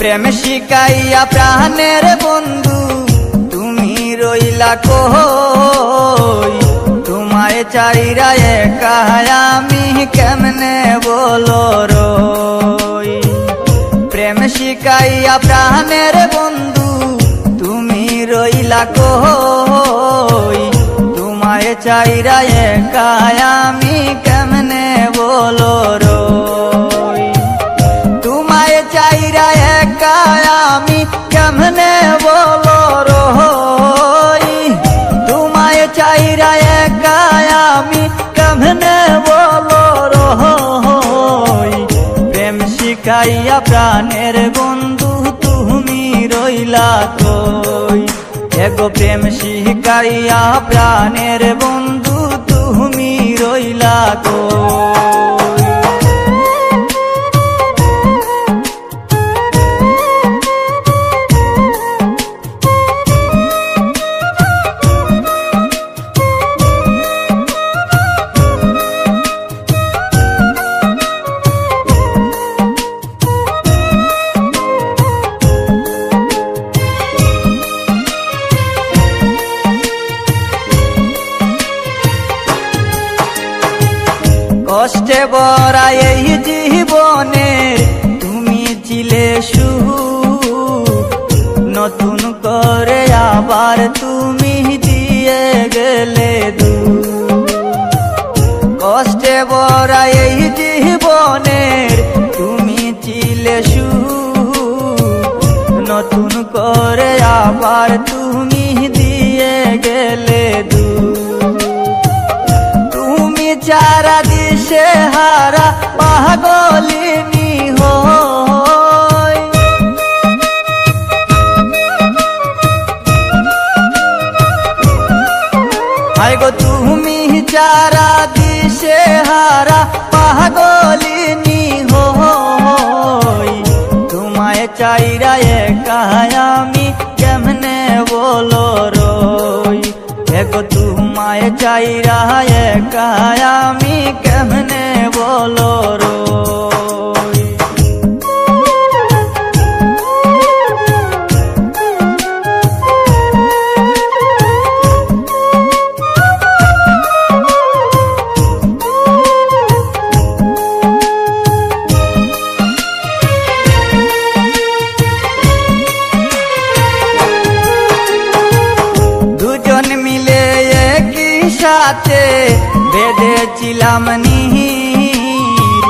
প্রেম শিখাইয়া প্রাণের বন্ধু তুমি রইলা কই, তোমায় চাইরা একা আমি কেমনে বলো রই। প্রেম শিখাইয়া প্রাণের বন্ধু তুমি রইলা কই, তোমায় চাইরা একা আমি কেমনে বলো রই। তোমায় চাইরা একা আমি কেমনে বলো রই, তোমায় চাইরা একা আমি কেমনে বলো রই। প্রেম শিখাইয়া প্রাণের বন্ধু তুমি রইলা কই, এগো প্রেম শিখাইয়া প্রাণের বন্ধু তুমি রইলা কই। কষ্টে ভরা এই জীবনে তুমি ছিলে সুখ, নতুন করে আবার তুমি দিয়ে গেলে দুঃখ। কষ্টে ভরা এই জীবনে তুমি ছিলে সুখ, নতুন করে আবার তুমি দিয়ে গেলে দুঃখ। তুমি চারা দিশে হারা পাগলিনী হই, হায় গো তুমি চারা দিশে হারা পাগলিনী হই। তোমায় চাইরা একা আমি কেমনে বলো রই, এগো তোমায় চাইরা একা আমি কেমনে বলো রই। দুজন মিলে একই সাথে বেঁধেছিলাম নীর,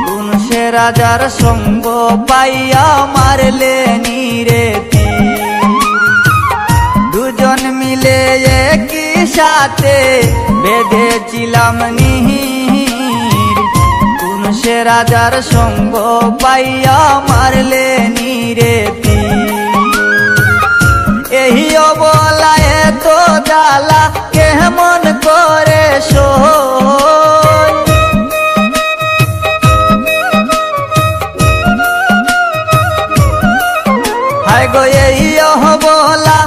কোন সে রাজার সঙ্গ পাইয়া মারলে নীরে তীর। দুজন মিলে একই সাথে বেঁধেছিলাম নীর, কোন সে রাজার সঙ্গ পাইয়া মারলে নীরে তীর। এই অবলায় তো জ্বালা কেমন করে সই, হায় গো এই অবলা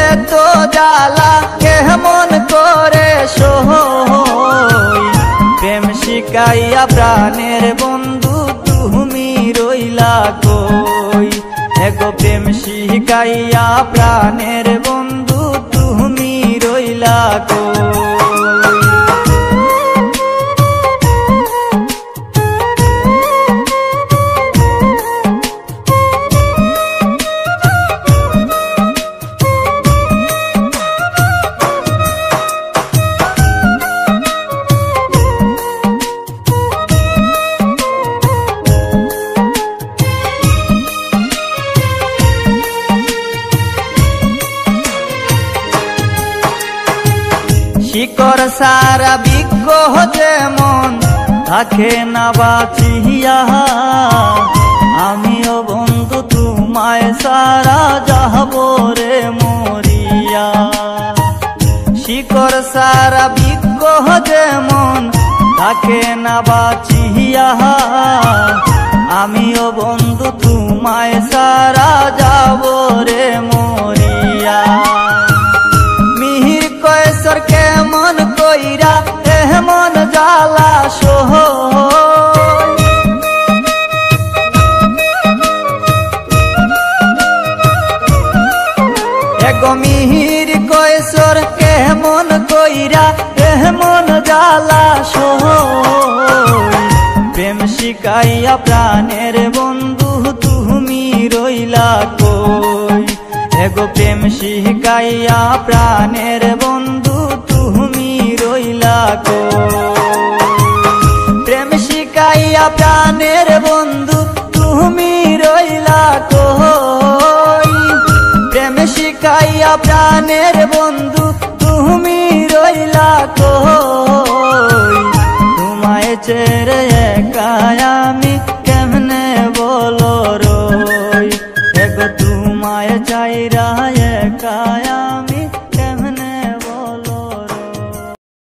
এত জ্বালা কেমন করে সই। প্রেম শিখাইয়া প্রাণের বন্ধু তুমি রইলা কই, এগো প্রেম শিখাইয়া প্রাণের বন্ধু তুমি রইলা কই। শিকড় সারা বৃক্ষ যেমন থাকে না বাঁচিয়া, আমিও বন্ধু তোমায় সারা যাব রে মরিয়া। শিকড় সারা বৃক্ষ যেমন থাকে না বাঁচিয়া, আমিও বন্ধু তোমায় সারা যাব রে মরিয়া। মিহির কয়েসর কেমন কইরা এমন জ্বালা সই, গো মিহির কৈশোর কেমন কইরা এমন জ্বালা সই প্রেম শিখাইয়া প্রাণের বন্ধু তুমি রইলা কই এগো প্রেম শিখাইয়া প্রাণের বন্ধু তুমি রইলা কই প্রেম শিখাইয়া প্রাণের বন্ধু তুমি রইলা কই প্রেম শিখাইয়া প্রাণের বন্ধু তুমি রইলা কই তোমায়